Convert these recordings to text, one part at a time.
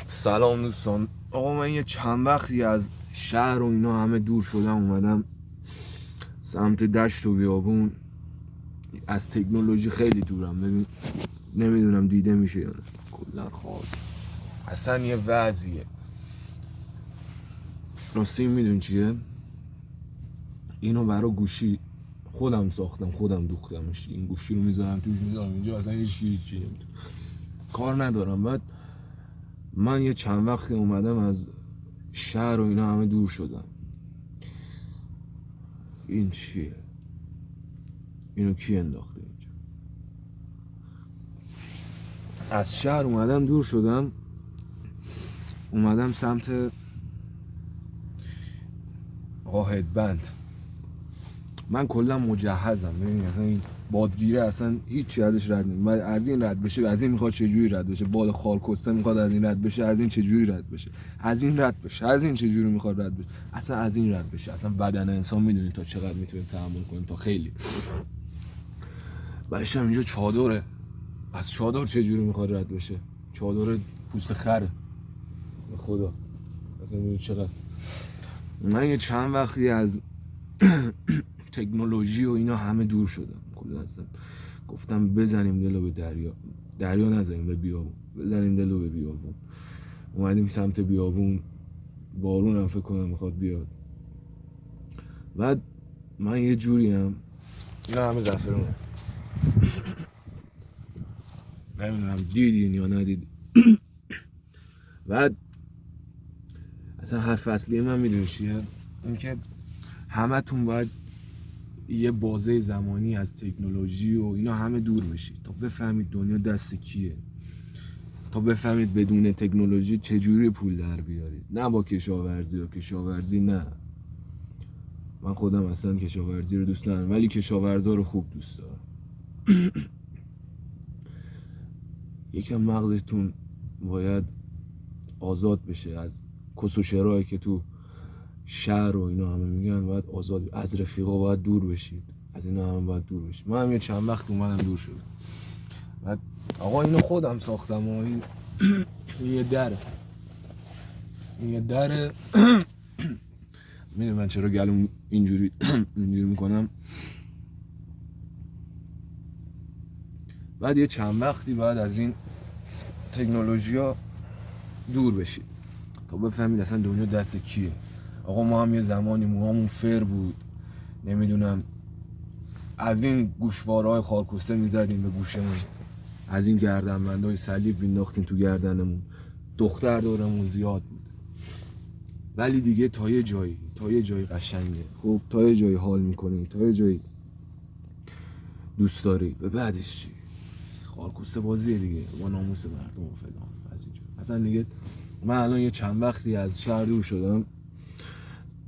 سلام دوستان. آقا من یه چند وقتی از شهر و اینا همه دور شدم، اومدم سمت دشت و بیابون. از تکنولوژی خیلی دورم. ببین نمیدونم دیده میشه یا نه، کلا خواهد اصلا یه وضعیه. راستی میدون چیه؟ اینو برا گوشی خودم ساختم، خودم دوختمش. این گوشی رو میذارم توش، میذارم اینجا، اصلا هیچی کار ندارم. بعد من یه چند وقتی اومدم از شهر و اینا همه دور شدم. این چیه؟ اینو کی انداخته اینجا؟ از شهر اومدم دور شدم، اومدم سمت هدبند. من کلا مجهزم. ببین اصلا این بادگیره اصلا هیچ ازش رد نمیشه. از این رد بشه، از این میخواد چجوری رد بشه. باد خارکسته میخواد از این رد بشه، از این چجوری رد بشه، از این رد بشه، از این چجوری میخواد رد بشه، اصلا از این رد بشه. اصلا بدن انسان میدونی تا چقدر میتونه تحمل کنه، تا خیلی. باشم اینجا چادره، از چادر چجوری میخواد رد بشه؟ چادر پوست خره به خدا. اصلا میدونی چقدر. من یه چند وقتی از تکنولوژی و اینا همه دور شدم کلا. اصلا گفتم بزنیم دلو به دریا نزنیم به بیابون، بزنیم دلو به بیابون. اومدیم سمت بیابون، بارون هم فکر کنم میخواد بیاد. بعد من یه جوری هم اینا همه زعفرونه، نمیدونم دیدین یا ندیدین. بعد اصلا حرف اصلی من میدونی چیه؟ این که همه تون باید یه بازه زمانی از تکنولوژی و اینا همه دور بشید تا بفهمید دنیا دست کیه، تا بفهمید بدون تکنولوژی چجوری پول در بیارید. نه با کشاورزی و کشاورزی نه. من خودم اصلا کشاورزی رو دوست ندارم، ولی کشاورزا رو خوب دوست دارم. یکم مغزتون باید آزاد بشه از کس و شرایی که تو شهر و اینا همه میگن. باید آزاد، از رفیقا باید دور بشید، از اینا همه باید دور بشید. من هم یه چند وقت اومدم دور شدم. بعد آقا اینو خودم ساختم و این یه دره، این یه دره. میدونی من چرا گلوم اینجوری میکنم؟ بعد یه چند وقتی بعد از این تکنولوژی ها دور بشید تا بفهمید اصلا دنیا دست کیه. آقا ما هم یه زمانی موهامون فر بود، نمیدونم از این گوشوارهای خارکسته میزدیم به گوشمون، از این گردنبندهای صلیب مینداختیم تو گردنمون، دختر دورمون زیاد بود. ولی دیگه تا یه جایی قشنگه، خب تا یه جایی حال میکنی، تا یه جایی دوست داری، به بعدش چی؟ خارکسته بازیه دیگه، با ناموس مردم و فلان از اینجور. اصلا دیگه من الان یه چند وقتی از شهر دور شدم،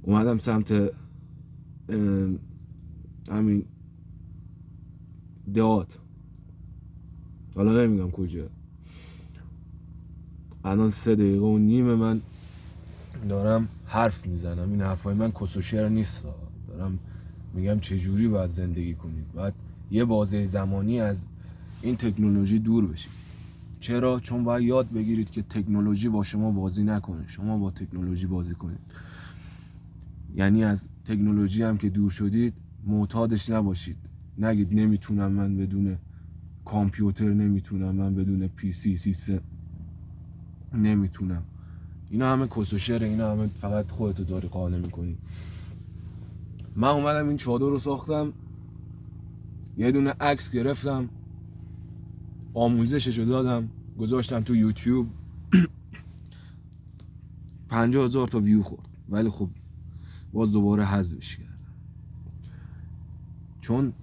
اومدم سمت همین دهات. حالا نمیگم کجا. الان 3 دقیقه و نیم من دارم حرف میزنم. این حرفای من کس و شعر نیست، دارم میگم چجوری باید زندگی کنید. باید یه بازه زمانی از این تکنولوژی دور بشید. چرا؟ چون باید یاد بگیرید که تکنولوژی با شما بازی نکنه، شما با تکنولوژی بازی کنید. یعنی از تکنولوژی هم که دور شدید معتادش نباشید. نگید نمیتونم من بدون کامپیوتر، نمیتونم من بدون پی سی سیستم، نمیتونم. اینا همه کس و شعر، اینا همه فقط خودتو داری قانع میکنی. من اومدم این چادر رو ساختم، یه دونه عکس گرفتم، آموزششو دادم، گذاشتم تو یوتیوب. 50,000 تا ویو خورد، ولی خب باز دوباره حذفش کردم. چون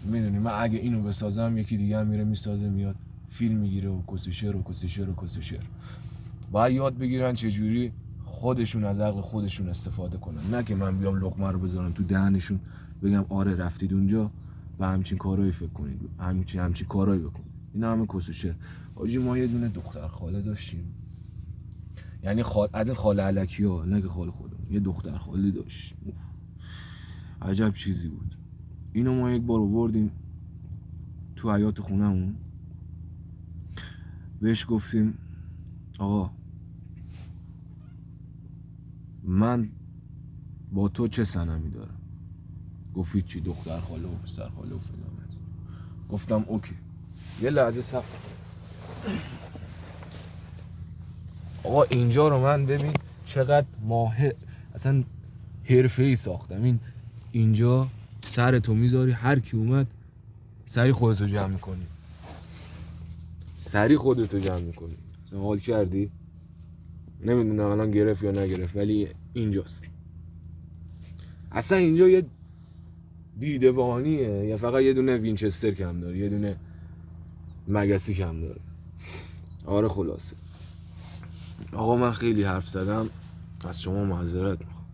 میدونی من اگه اینو بسازم یکی دیگه هم میره میسازه، میاد فیلم میگیره و کس و شعر. باید یاد بگیرن چجوری خودشون از عقل خودشون استفاده کنن، نه که من بیام لقمه رو بذارم تو دهنشون بگم آره رفتید اونجا و همچین کارهایی فکر کنید، همچین کارهایی بکنید. اینا همه کس و شعر. حاجی ما یه دونه دختر خاله داشتیم، یعنی از این خاله الکی ها، نه که خاله خودم، یه دختر خاله داشت. عجب چیزی بود. اینو ما یک بار آوردیم تو حیاط خونمون، بهش گفتیم آقا من با تو چه صنمی دارم؟ گفت چی؟ دختر خاله و پسر خاله و فلان. گفتم اوکی. یه لحظه صبر. آقا اینجا رو من ببین چقدر ماهر اصلا حرفه‌ای ساختم. اینجا سر تو میذاری، هر کی اومد سری خودتو جمع میکنی، سری خودتو جمع میکنی. حال کردی؟ نمیدونم الان گرفت یا نگرفت، ولی اینجاست. اصلا اینجا یه دیدبانیه یا فقط یه دونه وینچستر کم داره، یه دونه مگسی کم داره. آره خلاصه آقا من خیلی حرف زدم، از شما معذرت میخوام.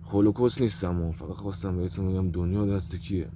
هولوکوست نیستم، فقط خواستم بهتون بگم دنیا دست کیه.